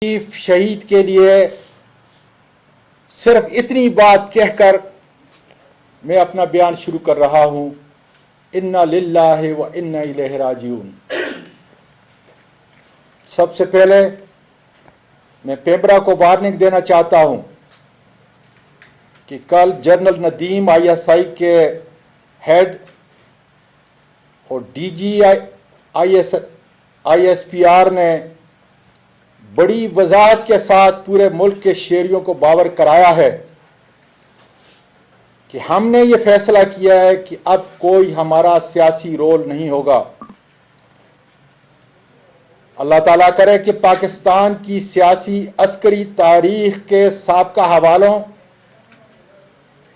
شہید کے لیے صرف اتنی بات کہہ کر میں اپنا بیان شروع کر رہا ہوں، انا للہ و انا الیہ راجعون۔ سب سے پہلے میں پیمبرا کو وارننگ دینا چاہتا ہوں کہ کل general Nadeem I S I کے ہیڈ اور D G I S P R نے بڑی وضاحت کے ساتھ پورے ملک کے شہریوں کو باور کرایا ہے کہ ہم نے یہ فیصلہ کیا ہے کہ اب کوئی ہمارا سیاسی رول نہیں ہوگا۔ اللہ تعالیٰ کرے کہ پاکستان کی سیاسی عسکری تاریخ کے سابقہ حوالوں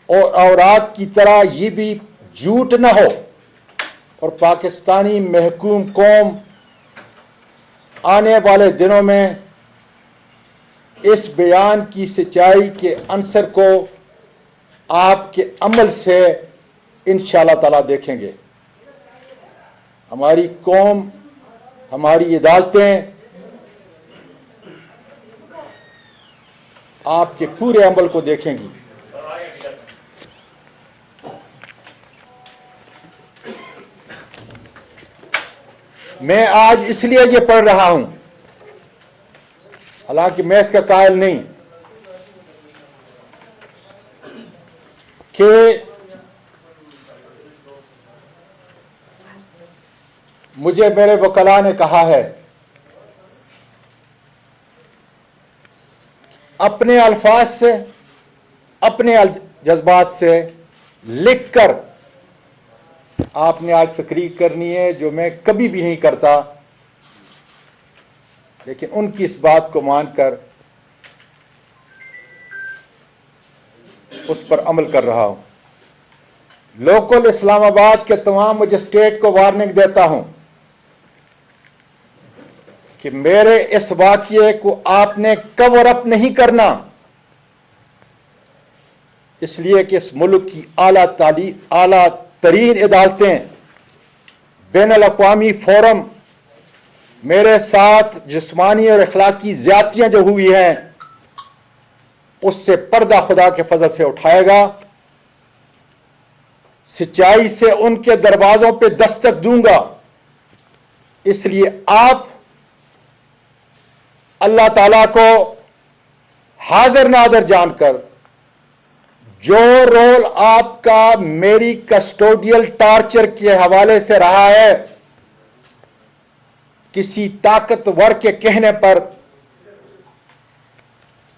اور اوراق کی طرح یہ بھی جھوٹ نہ ہو اور پاکستانی محکوم قوم آنے والے دنوں میں اس بیان کی سچائی کے عنصر کو آپ کے عمل سے انشاءاللہ تعالیٰ دیکھیں گے۔ ہماری قوم، ہماری عدالتیں آپ کے پورے عمل کو دیکھیں گی۔ میں آج اس لیے یہ پڑھ رہا ہوں، حالانکہ میں اس کا قائل نہیں، کہ مجھے میرے وکلاء نے کہا ہے اپنے الفاظ سے، اپنے جذبات سے لکھ کر آپ نے آج تقریر کرنی ہے، جو میں کبھی بھی نہیں کرتا، لیکن ان کی اس بات کو مان کر اس پر عمل کر رہا ہوں۔ لوکل اسلام آباد کے تمام مجسٹریٹ کو وارننگ دیتا ہوں کہ میرے اس واقعے کو آپ نے کور اپ نہیں کرنا، اس لیے کہ اس ملک کی اعلیٰ ترین عدالتیں، بین الاقوامی فورم میرے ساتھ جسمانی اور اخلاقی زیادتیاں جو ہوئی ہیں اس سے پردہ خدا کے فضل سے اٹھائے گا، سچائی سے ان کے دروازوں پہ دستک دوں گا۔ اس لیے آپ اللہ تعالیٰ کو حاضر ناظر جان کر جو رول آپ کا میری کسٹوڈیل ٹارچر کے حوالے سے رہا ہے، کسی طاقتور کے کہنے پر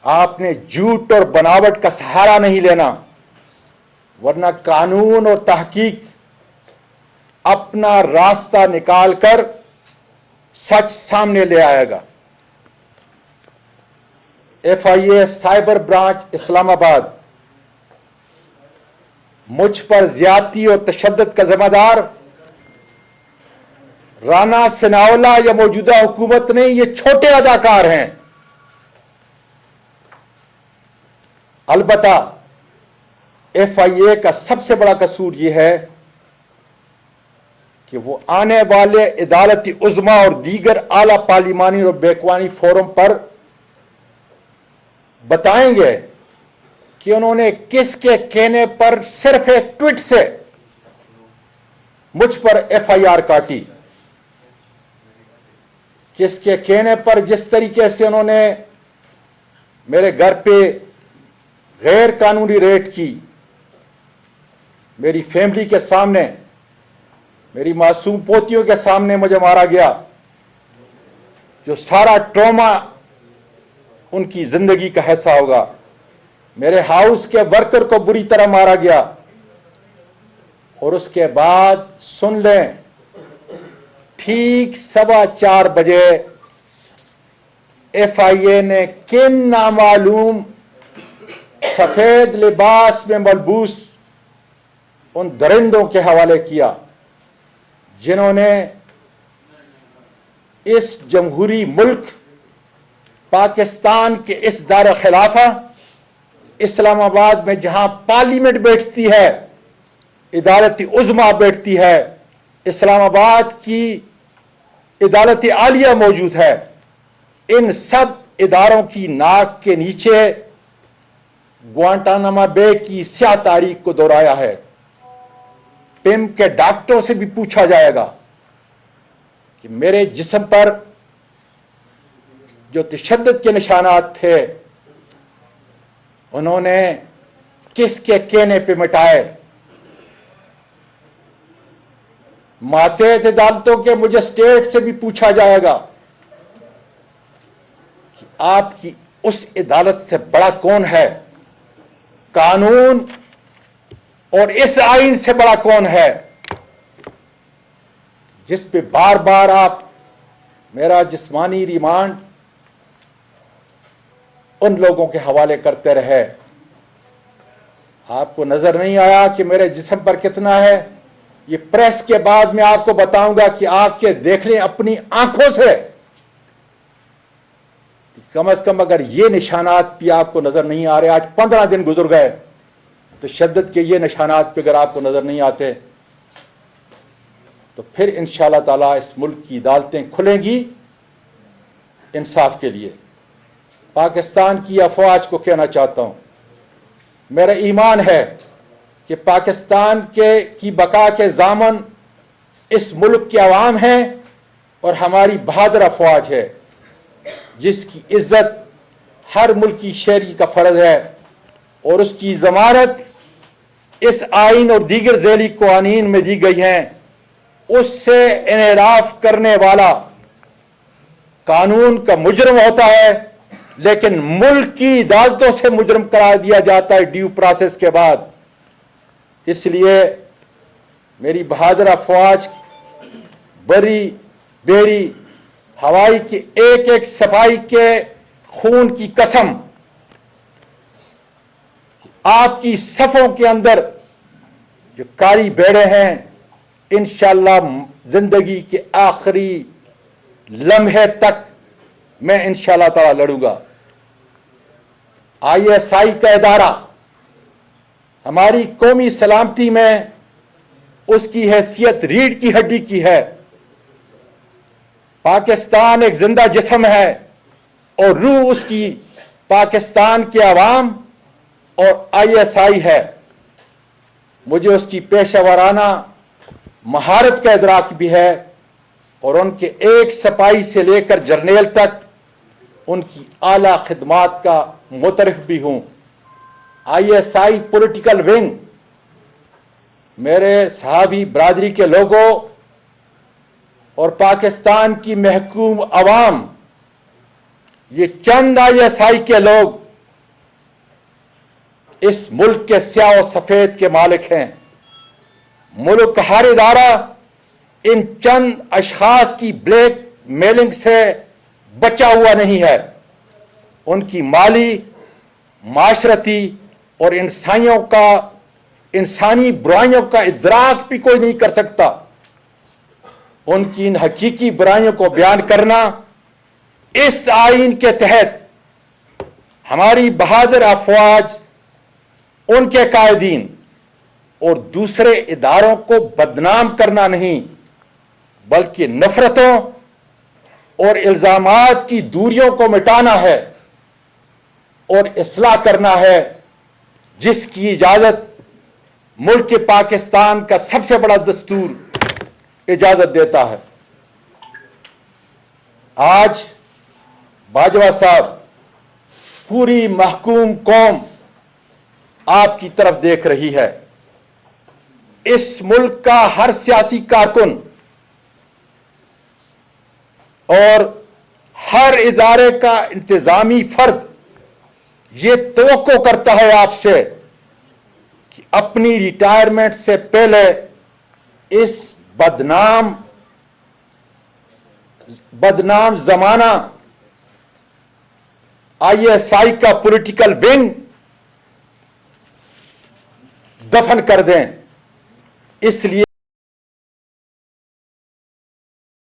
آپ نے جھوٹ اور بناوٹ کا سہارا نہیں لینا، ورنہ قانون اور تحقیق اپنا راستہ نکال کر سچ سامنے لے آئے گا۔ FIA سائبر برانچ اسلام آباد مجھ پر زیادتی اور تشدد کا ذمہ دار رانا ثناءاللہ یا موجودہ حکومت نہیں، یہ چھوٹے اداکار ہیں۔ البتہ FIA کا سب سے بڑا قصور یہ ہے کہ وہ آنے والے عدالتی عظمیٰ اور دیگر اعلیٰ پارلیمانی اور بیکوانی فورم پر بتائیں گے کہ انہوں نے کس کے کہنے پر صرف ایک ٹویٹ سے مجھ پر FIR کاٹی، کس کے کہنے پر جس طریقے سے انہوں نے میرے گھر پہ غیر قانونی ریڈ کی، میری فیملی کے سامنے، میری معصوم پوتیوں کے سامنے مجھے مارا گیا، جو سارا ٹراما ان کی زندگی کا حصہ ہوگا۔ میرے ہاؤس کے ورکر کو بری طرح مارا گیا، اور اس کے بعد سن لیں، ٹھیک 4:15 بجے FIA نے کن نامعلوم سفید لباس میں ملبوس ان درندوں کے حوالے کیا جنہوں نے اس جمہوری ملک پاکستان کے اس دار خلافہ اسلام آباد میں، جہاں پارلیمنٹ بیٹھتی ہے، عدالتی عظمیٰ بیٹھتی ہے، اسلام آباد کی عدالت عالیہ موجود ہے، ان سب اداروں کی ناک کے نیچے گوانٹاناما بے کی سیاہ تاریخ کو دہرایا ہے. پم کے ڈاکٹروں سے بھی پوچھا جائے گا کہ میرے جسم پر جو تشدد کے نشانات تھے انہوں نے کس کے کہنے پہ مٹائے. ماتحت عدالتوں کے مجسٹریٹ سے بھی پوچھا جائے گا کہ آپ کی اس عدالت سے بڑا کون ہے, قانون اور اس آئین سے بڑا کون ہے, جس پہ بار بار آپ میرا جسمانی ریمانڈ ان لوگوں کے حوالے کرتے رہے. آپ کو نظر نہیں آیا کہ میرے جسم پر کتنا ہے؟ یہ پریس کے بعد میں آپ کو بتاؤں گا کہ آ کے دیکھ لیں اپنی آنکھوں سے. کم از کم اگر یہ نشانات بھی آپ کو نظر نہیں آ رہے, آج 15 دن گزر گئے, تشدد کے یہ نشانات پہ اگر آپ کو نظر نہیں آتے تو پھر انشاءاللہ تعالی اس ملک کی عدالتیں کھلیں گی انصاف کے لیے. پاکستان کی افواج کو کہنا چاہتا ہوں, میرا ایمان ہے کہ پاکستان کی بقا کے ضامن اس ملک کے عوام ہیں اور ہماری بہادر افواج ہے, جس کی عزت ہر ملکی شہری کا فرض ہے, اور اس کی ضمانت اس آئین اور دیگر ذیلی قوانین میں دی گئی ہیں. اس سے انحراف کرنے والا قانون کا مجرم ہوتا ہے, لیکن ملک کی عدالتوں سے مجرم قرار دیا جاتا ہے ڈیو پروسیس کے بعد. اس لیے میری بہادر افواج بری بیری ہوائی کے ایک ایک سپاہی کے خون کی قسم, آپ کی صفوں کے اندر جو کاری بیڑے ہیں انشاءاللہ زندگی کے آخری لمحے تک میں انشاءاللہ تعالی لڑوں گا. ISI کا ادارہ ہماری قومی سلامتی میں اس کی حیثیت ریڑھ کی ہڈی کی ہے. پاکستان ایک زندہ جسم ہے اور روح اس کی پاکستان کے عوام اور ISI ہے. مجھے اس کی پیشہ ورانہ مہارت کا ادراک بھی ہے اور ان کے ایک سپاہی سے لے کر جرنیل تک ان کی اعلیٰ خدمات کا معترف بھی ہوں. ISI پولیٹیکل ونگ میرے صحابی برادری کے لوگوں اور پاکستان کی محکوم عوام, یہ چند ISI کے لوگ اس ملک کے سیاہ و سفید کے مالک ہیں. ملک ہر ادارہ ان چند اشخاص کی بلیک میلنگ سے بچا ہوا نہیں ہے. ان کی مالی, معاشرتی اور انسانی برائیوں کا ادراک بھی کوئی نہیں کر سکتا. ان کی ان حقیقی برائیوں کو بیان کرنا اس آئین کے تحت ہماری بہادر افواج, ان کے قائدین اور دوسرے اداروں کو بدنام کرنا نہیں بلکہ نفرتوں اور الزامات کی دوریوں کو مٹانا ہے اور اصلاح کرنا ہے, جس کی اجازت ملک پاکستان کا سب سے بڑا دستور اجازت دیتا ہے. آج باجوہ صاحب, پوری محکوم قوم آپ کی طرف دیکھ رہی ہے. اس ملک کا ہر سیاسی کارکن اور ہر ادارے کا انتظامی فرد یہ توقع کرتا ہے آپ سے کہ اپنی ریٹائرمنٹ سے پہلے اس بدنام زمانہ ISI کا پولیٹیکل ونگ دفن کر دیں. اس لیے